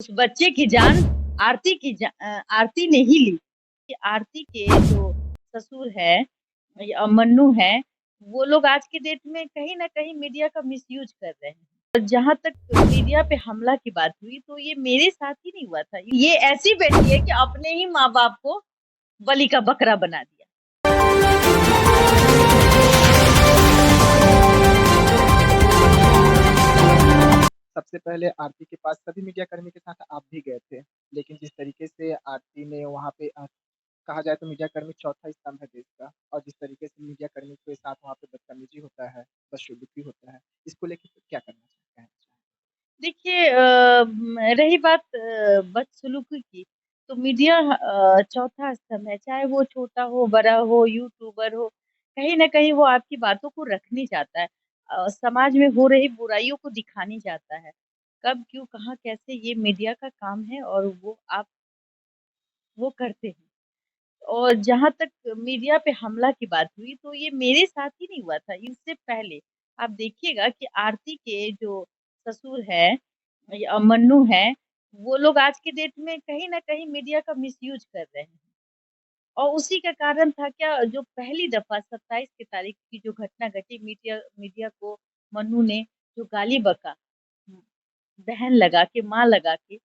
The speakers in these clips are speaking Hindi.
उस बच्चे की जान आरती ने ही ली। कि आरती के जो ससुर है या मन्नू है, वो लोग आज के डेट में कहीं न कहीं मीडिया का मिसयूज़ कर रहे हैं। और जहाँ तक मीडिया पे हमला की बात हुई, तो ये मेरे साथ ही नहीं हुआ था। ये ऐसी बेटी है कि अपने ही माँ-बाप को बलि का बकरा बना दिया। सबसे पहले आरती के पास सभी मीडियाकर्मी के साथ आप भी गए थे। लेकिन जिस तरीके से आरती ने वहाँ पे कहा जाए तो मीडियाकर्मी चौथा स्तंभ है देश का और जिस तरीके से मीडियाकर्मी के साथ वहाँ पे बदतमीजी होता है, बदसलूकी होता है, इसको लेके क्या करना चाहते हैं? देखिए रही बात बदसलूकी की, तो मीडिया चौथा स्तंभ है, चाहे वो छोटा हो, बड़ा हो, यूट्यूबर हो, कहीं न कहीं वो आपकी बातों को रखनी चाहता है। समाज में हो रही बुराइयों को दिखानी चाहता है। कब, क्यों, कहाँ, कैसे ये मीडिया का काम है और वो करते हैं। और जहाँ तक मीडिया पे हमला की बात हुई, तो ये मेरे साथ ही नहीं हुआ था, इससे पहले आप देखिएगा कि आरती के जो ससुर है या मन्नू है, वो लोग आज के डेट में कहीं न कहीं मीडिया का मिसयूज़ कर रहे हैं। और उसी का कारण था क्या, जो पहली दफ़ा 27 की तारीख की जो घटना घटी, मीडिया मीडिया को मन्नू ने जो गाली बका, बहन लगा के, माँ लगा के,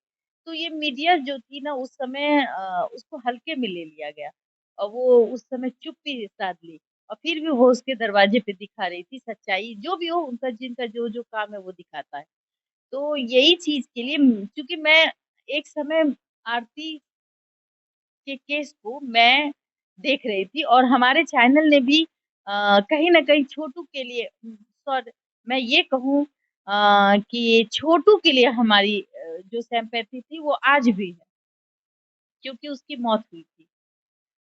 तो ये मीडिया जो थी ना उस समय उसको हल्के में ले लिया गया और वो उस समय चुप्पी साध ली और फिर भी वो उसके दरवाजे पे दिखा रही थी सच्चाई, जो भी हो उनका जिनका जो-जो काम है वो दिखाता है। तो यही चीज़ के लिए क्योंकि मैं एक समय आरती के केस को मैं देख रही थी और हमारे चैनल ने भी कहीं न कहीं छोटू के लिए मैं ये कहूँ कि छोटू के लिए हमारी जो सिम्पैथी थी वो आज भी है, क्योंकि उसकी मौत हुई थी।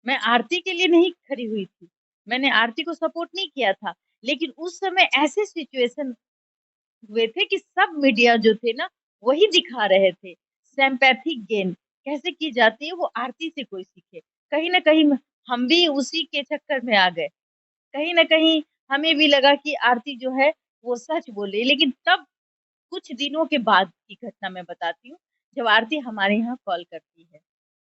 मैं आरती के लिए नहीं खड़ी हुई थी, मैंने आरती को सपोर्ट नहीं किया था, लेकिन उस समय ऐसे सिचुएशन हुए थे कि सब मीडिया जो थे ना, वही दिखा रहे थे। सिम्पैथिक गेन कैसे की जाती है वो आरती से कोई सीखे। कहीं न कहीं हम भी उसी के चक्कर में आ गए। कहीं न कहीं हमें भी लगा कि आरती जो है वो सच बोल रही है। लेकिन तब कुछ दिनों के बाद की घटना मैं बताती हूँ, जब आरती हमारे यहाँ कॉल करती है।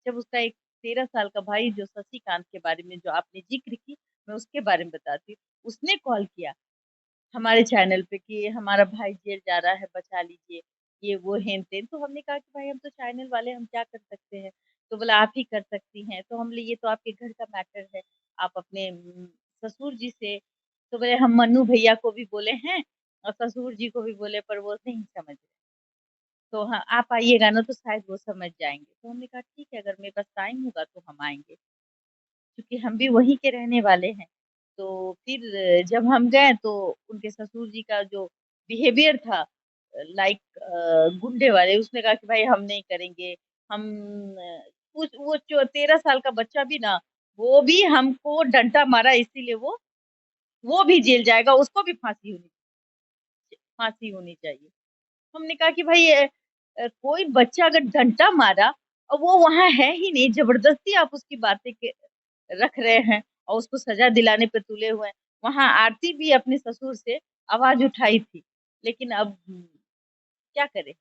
जब उसका एक 13 साल का भाई जो शशिकांत के बारे में जो आपने ज़िक्र की, मैं उसके बारे में बताती हूँ। उसने कॉल किया हमारे चैनल पे कि हमारा भाई जेल जा रहा है, बचा लीजिए, ये वो हेन-तेन। तो हमने कहा कि भाई हम तो चैनल वाले हम क्या कर सकते हैं? तो बोला आप ही कर सकती हैं। तो हम बोले ये तो आपके घर का मैटर है, आप अपने ससुर जी से तो बोले हम मन्नू भैया को भी बोले हैं और ससुर जी को भी बोले पर वो नहीं समझ रहे। तो हाँ, आप आइएगा ना तो शायद वो समझ जाएँगे। तो हमने कहा ठीक है अगर मेरे पास टाइम होगा तो हम आएँगे, क्योंकि हम भी वहीं के रहने वाले हैं। तो फिर जब हम गए तो उनके ससुर जी का जो बिहेवियर था लाइक गुंडे वाले, उसने कहा कि भाई हम नहीं करेंगे, हम उस वो जो 13 साल का बच्चा भी ना, वो भी हमको डंडा मारा इसीलिए वो भी जेल जाएगा, उसको भी फांसी होनी चाहिए। हमने कहा कि भाई कोई बच्चा अगर डंडा मारा और वो वहाँ है ही नहीं, ज़बरदस्ती आप उसकी बातें के रख रहे हैं और उसको सज़ा दिलाने पे तुले हुए हैं। वहाँ आरती भी अपने ससुर से आवाज़ उठाई थी, लेकिन अब क्या करे?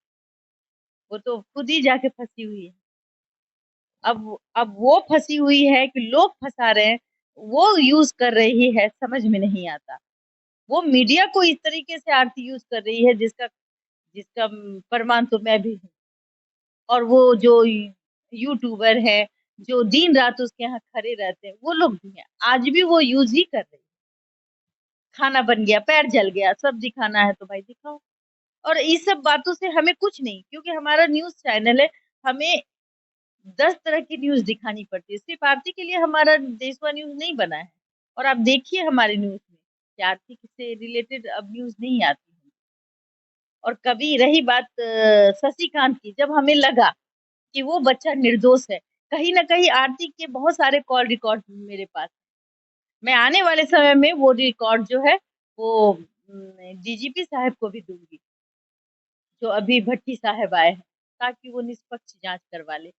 वो तो खुद ही जाके फँसी हुई है। अब वो फँसी हुई है कि लोग फँसा रहे हैं, वो यूज़ कर रही है, समझ में नहीं आता। वो मीडिया को इस तरीके से आरती यूज़ कर रही है जिसका जिसका प्रमाण तो मैं भी हूँ। और वो जो यूट्यूबर है, जो दिन-रात उसके यहाँ खड़े रहते हैं, वो लोग भी हैं। आज भी वो यूज़ ही कर रहे हैं। खाना बन गया, पैर जल गया, सब्ज़ी खाना है तो भाई दिखाओ। और इस सब बातों से हमें कुछ नहीं, क्योंकि हमारा न्यूज़ चैनल है, हमें 10 तरह की न्यूज़ दिखानी पड़ती है। सिर्फ़ आरती के लिए हमारा देशवा न्यूज़ नहीं बना है। और आप देखिए हमारे न्यूज़ में कि आरती से रिलेटेड अब न्यूज़ नहीं आती है। और कभी रही बात शशिकांत की, जब हमें लगा कि वो बच्चा निर्दोष है, कहीं न कहीं आरती के बहुत सारे कॉल रिकॉर्ड मेरे पास। मैं आने वाले समय में वो रिकॉर्ड जो है वो डीजीपी साहब को भी दूँगी, जो अभी भट्टी साहब आए हैं, ताकि वो निष्पक्ष जाँच करवा लें।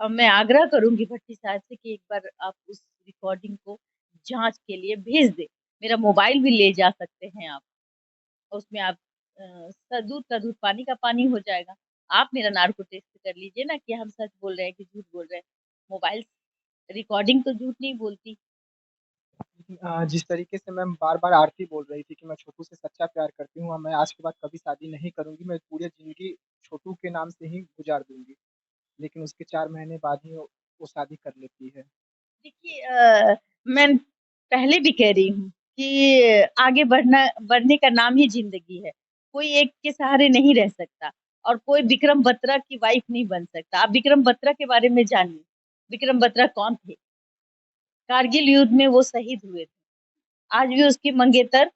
मैं आग्रह करूँगी भट्टी साहब से कि एक बार आप उस रिकॉर्डिंग को जाँच के लिए भेज दें। मेरा मोबाइल भी ले जा सकते हैं आप। और उसमें आप दूध का दूध, पानी का पानी हो जाएगा। आप मेरा नार्को टेस्ट कर लीजिए ना कि हम सच बोल रहे हैं कि झूठ बोल रहे हैं। मोबाइल रिकॉर्डिंग तो झूठ नहीं बोलती। जिस तरीके से मैम बार-बार आरती बोल रही थी कि मैं छोटू से सच्चा प्यार करती हूँ और मैं आज के बाद कभी शादी नहीं करूँगी, मैं पूरी ज़िंदगी छोटू के नाम से ही गुज़ार दूँगी। लेकिन उसके 4 महीने बाद ही वो शादी कर लेती है। देखिए मैं पहले भी कह रही हूँ कि आगे बढ़ने का नाम ही ज़िंदगी है। कोई एक के सहारे नहीं रह सकता और कोई विक्रम बत्रा की वाइफ़ नहीं बन सकता। आप विक्रम बत्रा के बारे में जानिए। विक्रम बत्रा कौन थे? कारगिल युद्ध में वो शहीद हुए थे। आज भी उसकी मंगेतर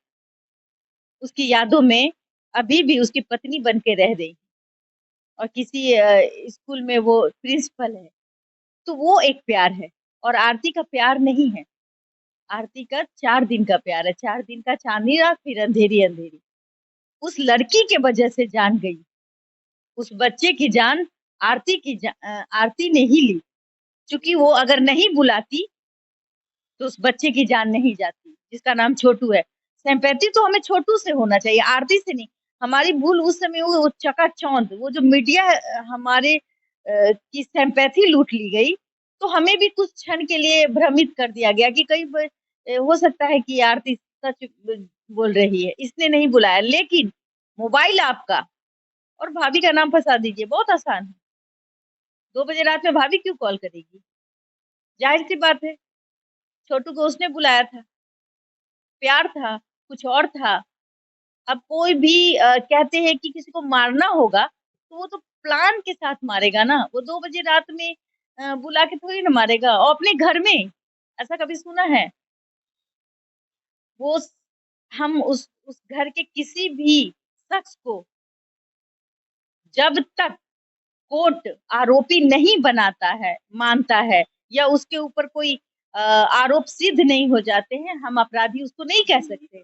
उसकी यादों में अभी भी उसकी पत्नी बन के रह रही और किसी स्कूल में वो प्रिंसिपल है। तो वो एक प्यार है और आरती का प्यार नहीं है। आरती का 4 दिन का प्यार है, 4 दिन का चांदनी रात फिर अंधेरी-अंधेरी। उस लड़की के वजह से जान गई, उस बच्चे की जान आरती ने ही ली। क्योंकि वो अगर नहीं बुलाती, तो उस बच्चे की जान नहीं जाती, जिसका नाम छोटू है। सिम्पैथी तो हमें छोटू से होना चाहिए, आरती से नहीं। हमारी भूल उस समय वो चकाचौंध, वो जो मीडिया हमारे की सिम्पैथी लूट ली गई, तो हमें भी कुछ क्षण के लिए भ्रमित कर दिया गया कि हो सकता है कि आरती सच बोल रही है, इसने नहीं बुलाया। लेकिन मोबाइल आपका और भाभी का नाम फँसा दीजिए, बहुत आसान है। 2 बजे रात में भाभी क्यों कॉल करेगी? ज़ाहिर-सी बात है, छोटू को उसने बुलाया था, प्यार था, कुछ और था। अब कोई भी कहते हैं कि किसी को मारना होगा, तो वो तो प्लान के साथ मारेगा ना, वो 2 बजे रात में बुला के थोड़ी ना मारेगा और अपने घर में, ऐसा कभी सुना है? वो स हम उस घर के किसी भी शख्स को जब तक कोर्ट आरोपी नहीं बनाता है, मानता है या उसके ऊपर कोई आरोप सिद्ध नहीं हो जाते हैं, हम अपराधी उसको नहीं कह सकते।